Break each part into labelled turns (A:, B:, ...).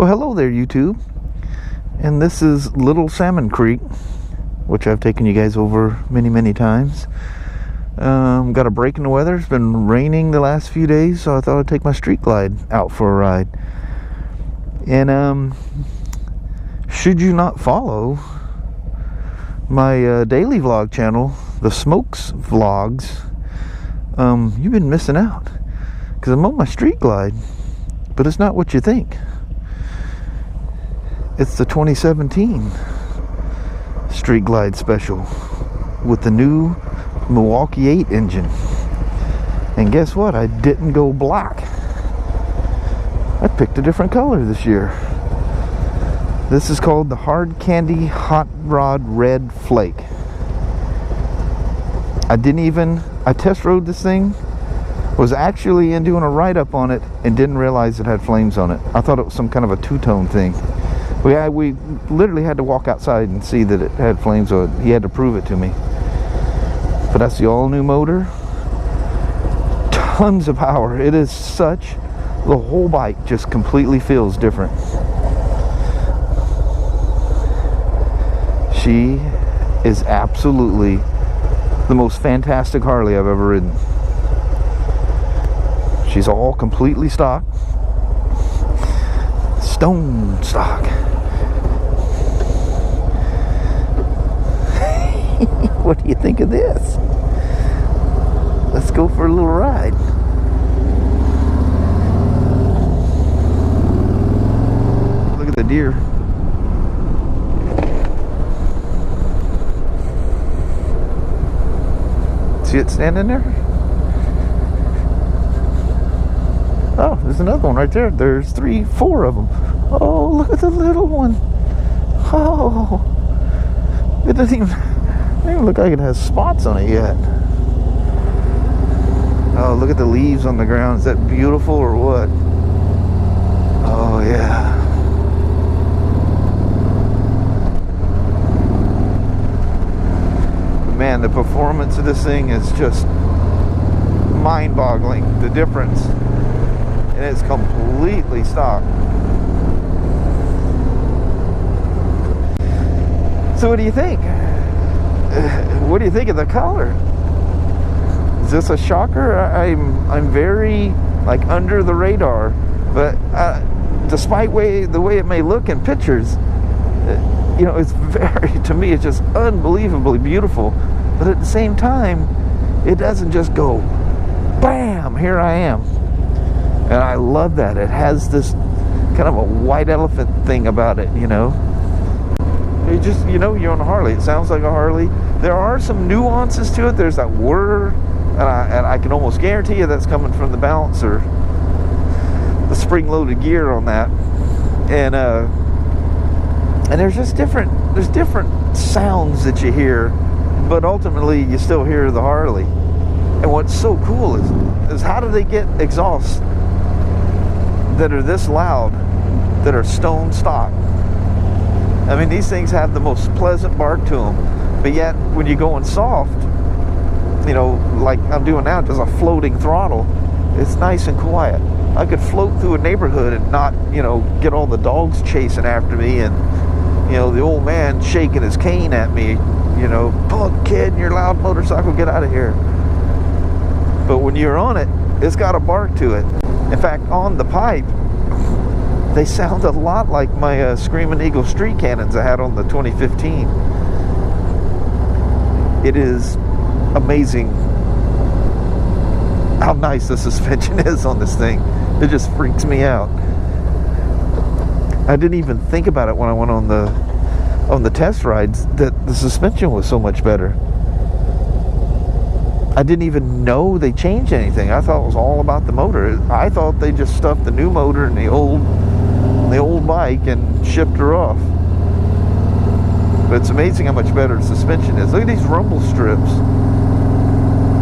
A: Well, hello there, YouTube. And this is Little Salmon Creek, which I've taken you guys over many times. Got a break in the weather. It's been raining the last few days, so I thought I'd take my street glide out for a ride. And should you not follow my daily vlog channel, the Smokes Vlogs, you've been missing out, because I'm on my street glide, but it's not what you think. It's the 2017 Street Glide Special with the new Milwaukee-Eight engine. And guess what? I didn't go black. I picked a different color this year. This is called the Hard Candy Hot Rod Red Flake. I test rode this thing, was actually in doing a write-up on it, and didn't realize it had flames on it. I thought it was some kind of a two-tone thing. We literally had to walk outside and see that it had flames on it. He had to prove it to me. But that's the all-new motor. Tons of power. It is such... the whole bike just completely feels different. She is absolutely the most fantastic Harley I've ever ridden. She's all completely stock. Stone stock. What do you think of this? Let's go for a little ride. Look at the deer. See it standing there? Oh, there's another one right there. There's 4 of them. Oh, look at the little one. Oh, it doesn't even look like it has spots on it yet. Oh, look at the leaves on the ground. Is that beautiful or what? Oh, yeah. Man, the performance of this thing is just mind-boggling. The difference. And it's completely stock. So what do you think? What do you think of the color? Is this a shocker? I'm very like under the radar, but despite the way it may look in pictures, you know, it's very, to me, it's just unbelievably beautiful. But at the same time, it doesn't just go, bam, here I am. And I love that. It has this kind of a white elephant thing about it, you know. You just, you know, you're on a Harley. It sounds like a Harley. There are some nuances to it. There's that whir, and I can almost guarantee you that's coming from the balancer, the spring-loaded gear on that. And there's just there's different sounds that you hear, but ultimately you still hear the Harley. And what's so cool is how do they get exhausts that are this loud, that are stone stock? I mean, these things have the most pleasant bark to them, but yet when you're going soft, you know, like I'm doing now, just a floating throttle, it's nice and quiet. I could float through a neighborhood and not, you know, get all the dogs chasing after me and, you know, the old man shaking his cane at me, you know, pull up, kid, your loud motorcycle, get out of here. But when you're on it, it's got a bark to it. In fact, on the pipe, they sound a lot like my Screaming Eagle street cannons I had on the 2015. It is amazing how nice the suspension is on this thing. It just freaks me out. I didn't even think about it when I went on the test rides that the suspension was so much better. I didn't even know they changed anything. I thought it was all about the motor. I thought they just stuffed the new motor in the old bike and shipped her off. But it's amazing how much better the suspension is. Look at these rumble strips.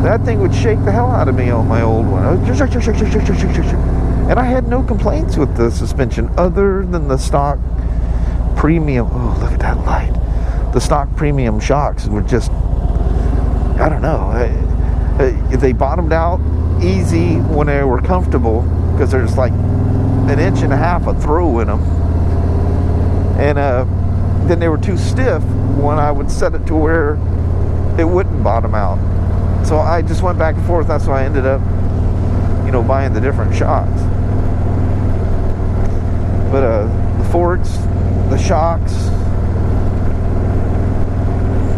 A: That thing would shake the hell out of me on my old one. And I had no complaints with the suspension other than the stock premium. Oh, look at that light. The stock premium shocks were just, I don't know. They bottomed out easy when they were comfortable, because there's like an inch and a half of throw in them. And then they were too stiff when I would set it to where it wouldn't bottom out. So I just went back and forth. That's why I ended up, you know, buying the different shocks. But the forks, the shocks,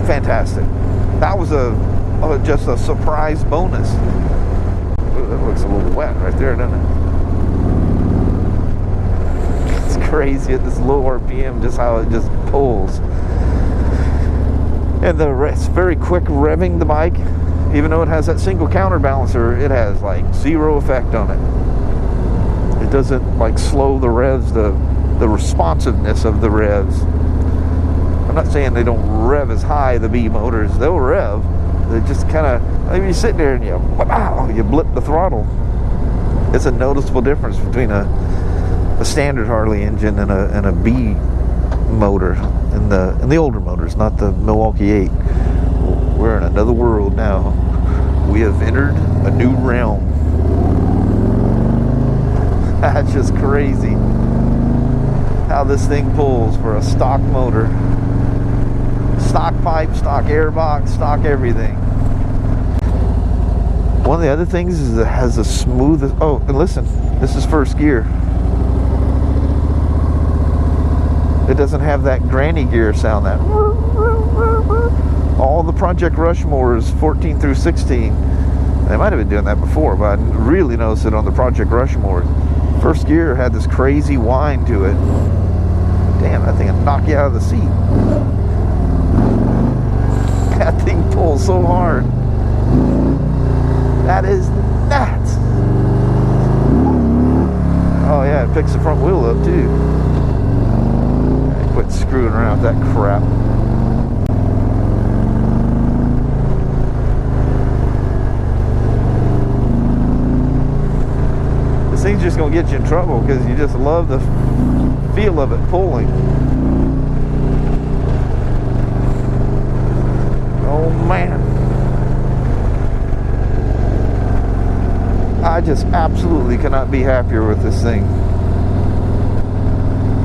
A: fantastic. That was just a surprise bonus. Ooh, that looks a little wet right there, doesn't it? It's crazy at this low RPM just how it just pulls. And it's very quick revving the bike. Even though it has that single counterbalancer, it has like zero effect on it. It doesn't like slow the revs, the responsiveness of the revs. I'm not saying they don't rev as high, the B motors. They'll rev. They just kind of, maybe you sit there and you blip the throttle. It's a noticeable difference between a standard Harley engine and a B motor and the older motors, not the Milwaukee-Eight. We're in another world now. We have entered a new realm. That's just crazy how this thing pulls for a stock motor. Stock pipe, stock airbox, stock everything. One of the other things is it has the smoothest. Oh, and listen, this is first gear. It doesn't have that granny gear sound. That all the Project Rushmores 14 through 16. They might have been doing that before, but I really noticed it on the Project Rushmores. First gear had this crazy whine to it. Damn, that thing would knock you out of the seat. That thing pulls so hard. That is nuts. Oh yeah, it picks the front wheel up too. Quit screwing around with that crap. This thing's just gonna get you in trouble because you just love the feel of it pulling. Oh man, I just absolutely cannot be happier with this thing.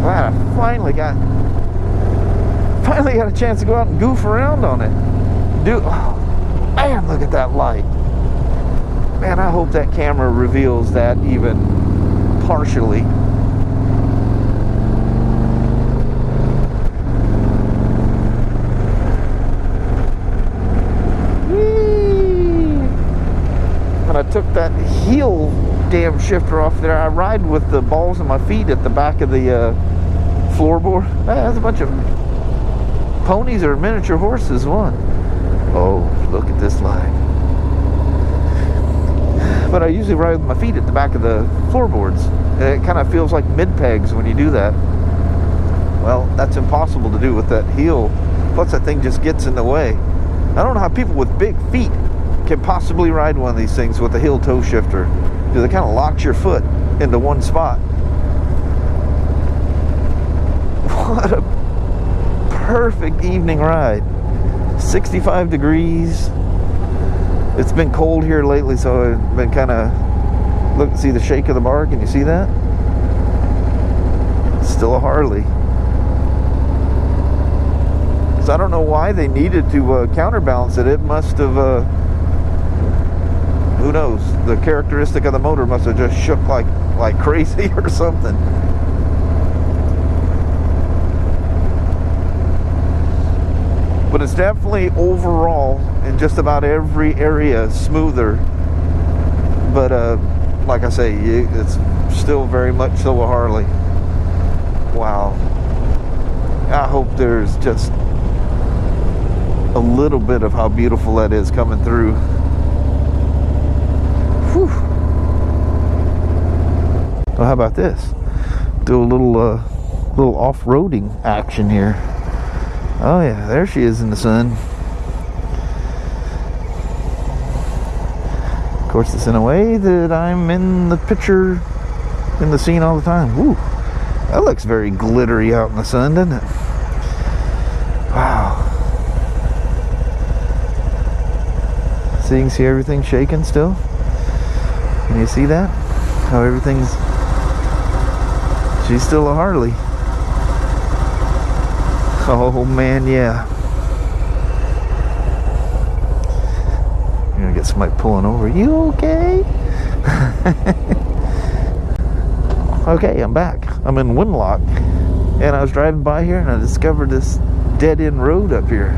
A: Wow, I finally got a chance to go out and goof around on it. Dude, oh, man, look at that light. Man, I hope that camera reveals that even partially. When I took that heel damn shifter off there, I ride with the balls of my feet at the back of the floorboard. That's a bunch of ponies or miniature horses, one. Oh, look at this light. But I usually ride with my feet at the back of the floorboards. It kind of feels like mid-pegs when you do that. Well, that's impossible to do with that heel. Plus that thing just gets in the way. I don't know how people with big feet can possibly ride one of these things with a heel toe shifter, because it kind of locks your foot into one spot. What a perfect evening ride. 65 degrees. It's been cold here lately, so I've been kind of look, see the shake of the bar. Can you see that? It's still a Harley. So I don't know why they needed to counterbalance it. It must have who knows, the characteristic of the motor must have just shook like crazy or something. But it's definitely overall in just about every area smoother. But like I say, it's still very much so a Harley. Wow. I hope there's just a little bit of how beautiful that is coming through. Whew. Well, how about this? Do a little off-roading action here. Oh yeah, there she is in the sun. Of course, it's in a way that I'm in the picture, in the scene all the time. Woo, that looks very glittery out in the sun, doesn't it? Wow. So you can see everything shaking still. Can you see that? How everything's... She's still a Harley. Oh man, yeah. You're gonna get somebody pulling over. You okay? Okay, I'm back. I'm in Winlock, and I was driving by here and I discovered this dead-end road up here.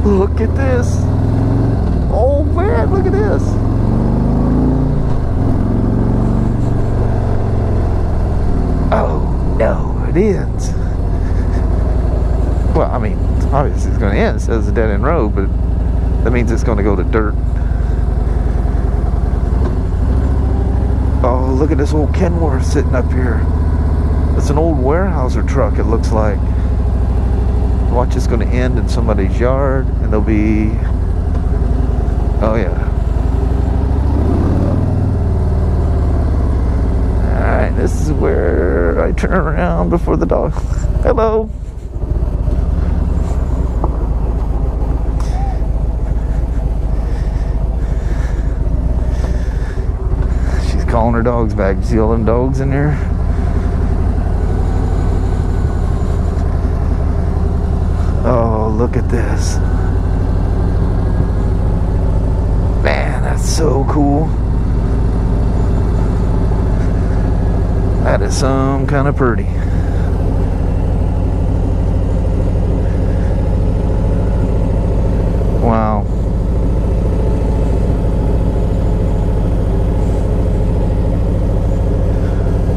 A: Look at this. Oh man, look at this. Oh no, it ends. Well, I mean, obviously it's going to end. It says a dead-end road, but that means it's going to go to dirt. Oh, look at this old Kenworth sitting up here. It's an old Weyerhaeuser truck, it looks like. Watch, it's going to end in somebody's yard, and there'll be... Oh, yeah. Alright, this is where I turn around before the dog... Hello! Calling her dogs back. You see all them dogs in there? Oh, look at this. Man, that's so cool. That is some kind of pretty. Wow.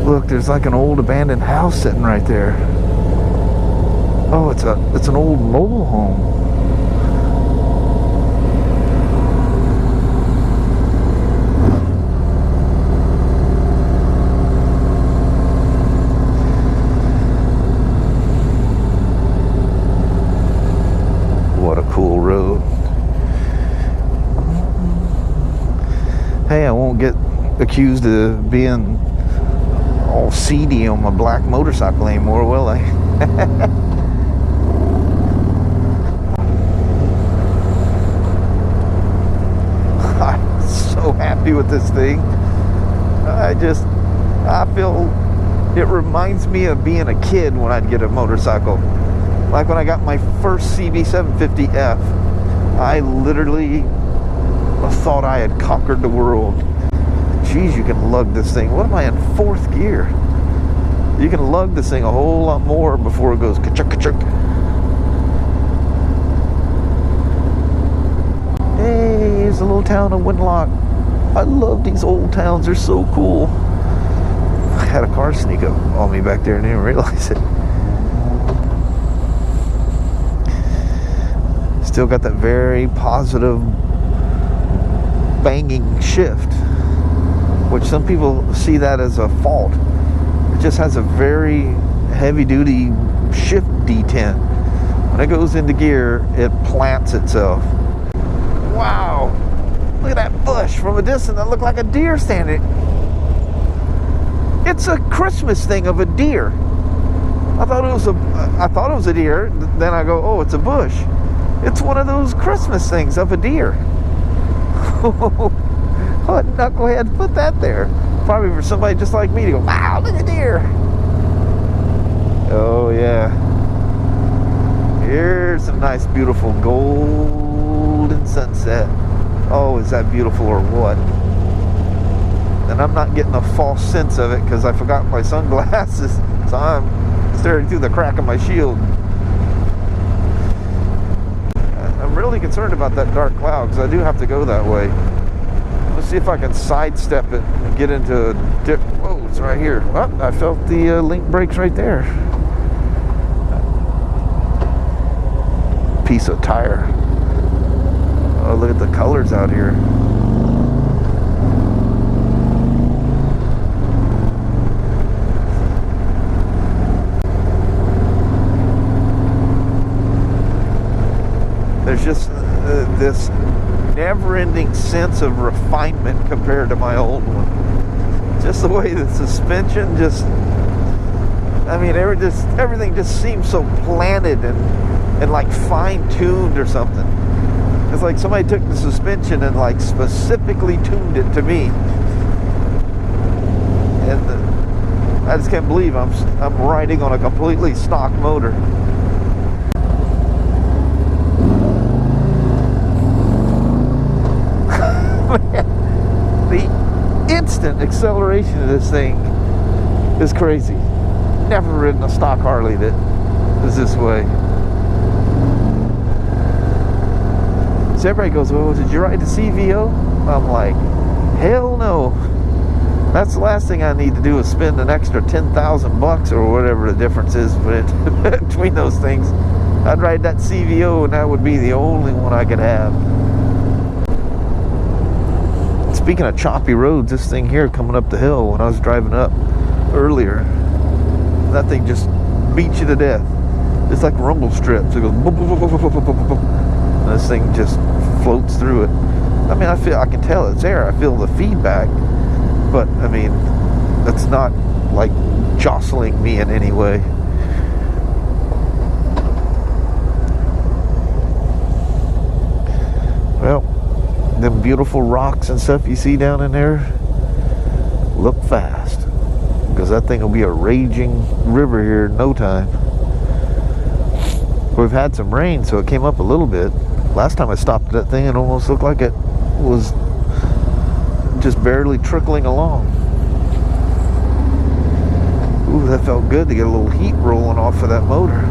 A: Look, there's like an old abandoned house sitting right there. Oh, it's an old mobile home. What a cool road. Hey, I won't get accused of being all seedy on my black motorcycle anymore, will I? I'm so happy with this thing. I feel it reminds me of being a kid when I'd get a motorcycle. Like when I got my first CB750F, I literally thought I had conquered the world. Geez, you can lug this thing. What am I in 4th gear? You can lug this thing a whole lot more before it goes ka-chuk ka-chuk. Hey, here's the little town of Winlock. I love these old towns. They're so cool. I had a car sneak up on me back there and didn't realize it. Still got that very positive banging shift, which some people see that as a fault. It just has a very heavy-duty shift detent. When it goes into gear, it plants itself. Wow! Look at that bush from a distance. That looked like a deer standing. It's a Christmas thing of a deer. I thought it was a deer. Then I go, oh, it's a bush. It's one of those Christmas things of a deer. What knucklehead put that there? Probably for somebody just like me to go, wow, look at deer. Oh yeah. Here's some nice beautiful golden sunset. Oh, is that beautiful or what? And I'm not getting a false sense of it because I forgot my sunglasses, so I'm staring through the crack of my shield. I'm really concerned about that dark cloud because I do have to go that way. Let's see if I can sidestep it and get into a dip. Whoa, it's right here. Oh, I felt the link brakes right there. Piece of tire. Oh, look at the colors out here. There's just this never-ending sense of refinement compared to my old one. Just the way the suspension everything just seems so planted and like fine-tuned or something. It's like somebody took the suspension and like specifically tuned it to me. And I just can't believe I'm riding on a completely stock motor. The instant acceleration of this thing is crazy. Never ridden a stock Harley that is this way. So everybody goes, "Oh, did you ride the CVO?" I'm like, hell no. That's the last thing I need to do is spend an extra $10,000 or whatever the difference is between those things. I'd ride that CVO and that would be the only one I could have. Speaking of choppy roads, this thing here coming up the hill when I was driving up earlier, that thing just beats you to death. It's like rumble strips. It goes boop, boop, boop, boop, boop, boop, boop. And this thing just floats through it. I mean, I can tell it's air. I feel the feedback, but I mean, it's not like jostling me in any way. Well, them beautiful rocks and stuff you see down in there, look fast, because that thing will be a raging river here in no time. We've had some rain, so it came up a little bit. Last time I stopped that thing, it almost looked like it was just barely trickling along. Ooh, that felt good to get a little heat rolling off of that motor.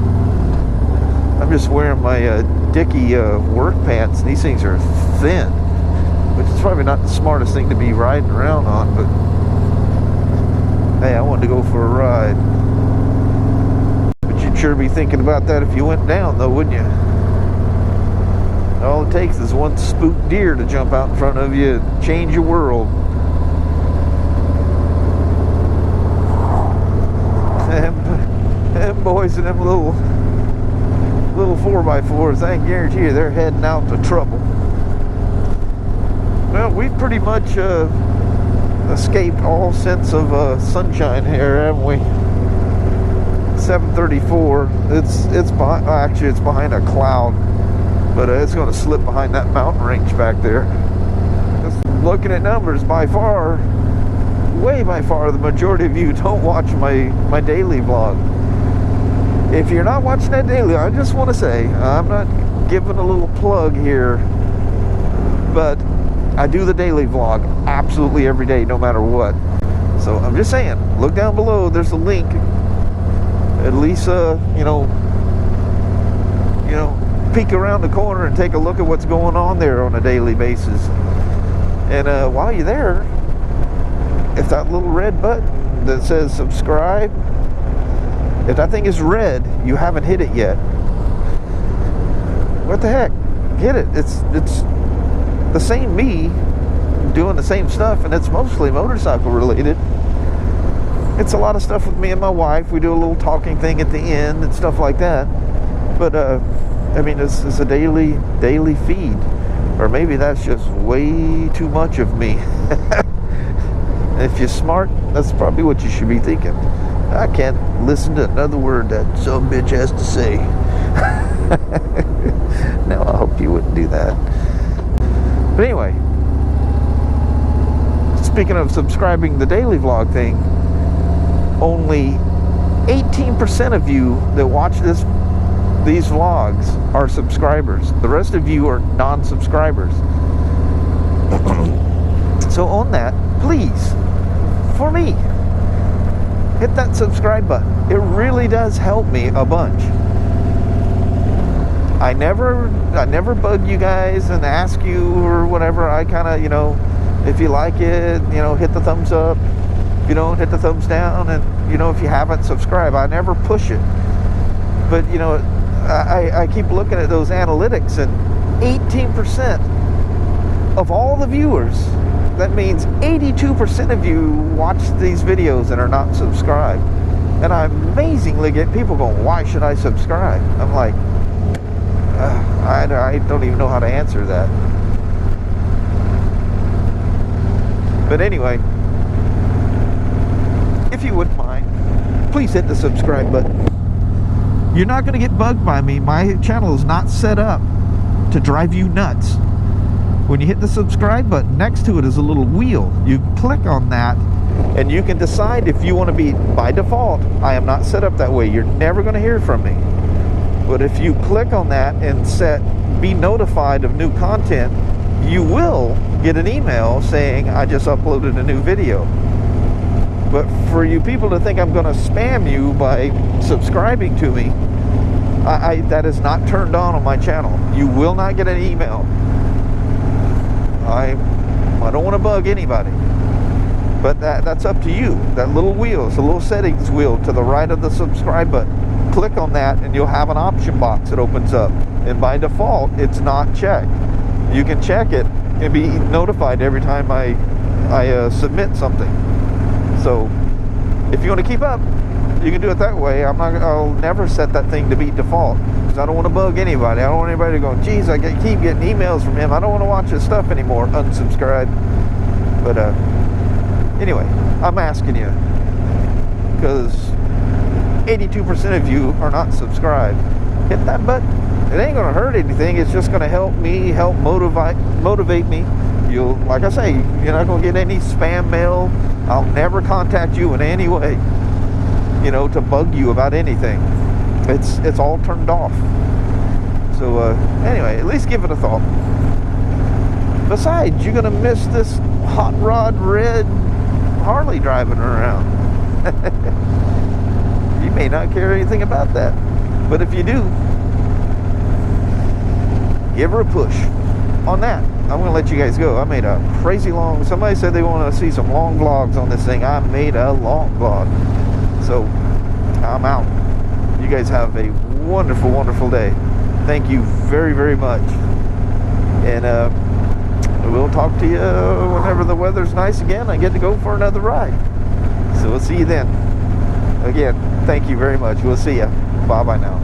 A: I'm just wearing my Dickie work pants. These things are thin, which is probably not the smartest thing to be riding around on, but hey, I wanted to go for a ride. But you'd sure be thinking about that if you went down, though, wouldn't you? All it takes is one spooked deer to jump out in front of you and change your world. Them boys and them little 4x4s, I can guarantee you they're heading out to trouble. Well, we've pretty much escaped all sense of sunshine here, haven't we? 734. It's behind. Actually, it's behind a cloud, but it's going to slip behind that mountain range back there. Just looking at numbers, way by far, the majority of you don't watch my daily vlog. If you're not watching that daily, I just want to say, I'm not giving a little plug here, but I do the daily vlog absolutely every day, no matter what. So I'm just saying, look down below, there's a link. At least, peek around the corner and take a look at what's going on there on a daily basis. And while you're there, if that little red button that says subscribe, if that thing is red, you haven't hit it yet. What the heck? Hit it. It's the same me doing the same stuff, and it's mostly motorcycle related. It's a lot of stuff with me and my wife. We do a little talking thing at the end and stuff like that. But I mean, this is a daily feed, or maybe that's just way too much of me. If you're smart, that's probably what you should be thinking. I can't listen to another word that some bitch has to say. No, I hope you wouldn't do that. But anyway, speaking of subscribing the daily vlog thing, only 18% of you that watch these vlogs are subscribers. The rest of you are non-subscribers. So on that, please, for me, hit that subscribe button. It really does help me a bunch. I never bug you guys and ask you or whatever. I kind of, if you like it, hit the thumbs up. If you don't, hit the thumbs down. And, if you haven't subscribed, I never push it. But, I keep looking at those analytics, and 18% of all the viewers, that means 82% of you watch these videos and are not subscribed. And I amazingly get people going, why should I subscribe? I'm like, I don't even know how to answer that. But anyway, if you wouldn't mind, please hit the subscribe button. You're not going to get bugged by me. My channel is not set up to drive you nuts. When you hit the subscribe button, next to it is a little wheel. You click on that and you can decide if you want to be, by default, I am not set up that way. You're never going to hear from me. But if you click on that and set be notified of new content, you will get an email saying I just uploaded a new video. But for you people to think I'm going to spam you by subscribing to me, that is not turned on my channel. You will not get an email. I don't want to bug anybody. But that's up to you. That little wheel, it's a little settings wheel to the right of the subscribe button. Click on that and you'll have an option box that opens up. And by default, it's not checked. You can check it and be notified every time I submit something. So if you want to keep up, you can do it that way. I'll never set that thing to be default because I don't want to bug anybody. I don't want anybody to go, geez, I keep getting emails from him. I don't want to watch his stuff anymore. Unsubscribe. But anyway, I'm asking you because 82% of you are not subscribed. Hit that button. It ain't gonna hurt anything. It's just gonna help me, help motivate me. You'll, like I say, you're not gonna get any spam mail. I'll never contact you in any way, you know, to bug you about anything. It's all turned off. So anyway, at least give it a thought. Besides, you're gonna miss this hot rod red Harley driving around. You may not care anything about that, but if you do, give her a push. On that, I'm gonna let you guys go. I made a crazy long, somebody said they want to see some long vlogs on this thing. I made a long vlog. So I'm out. You guys have a wonderful, wonderful day. Thank you very, very much. And we'll talk to you whenever the weather's nice again. I get to go for another ride. So we'll see you then. Again, thank you very much. We'll see you. Bye-bye now.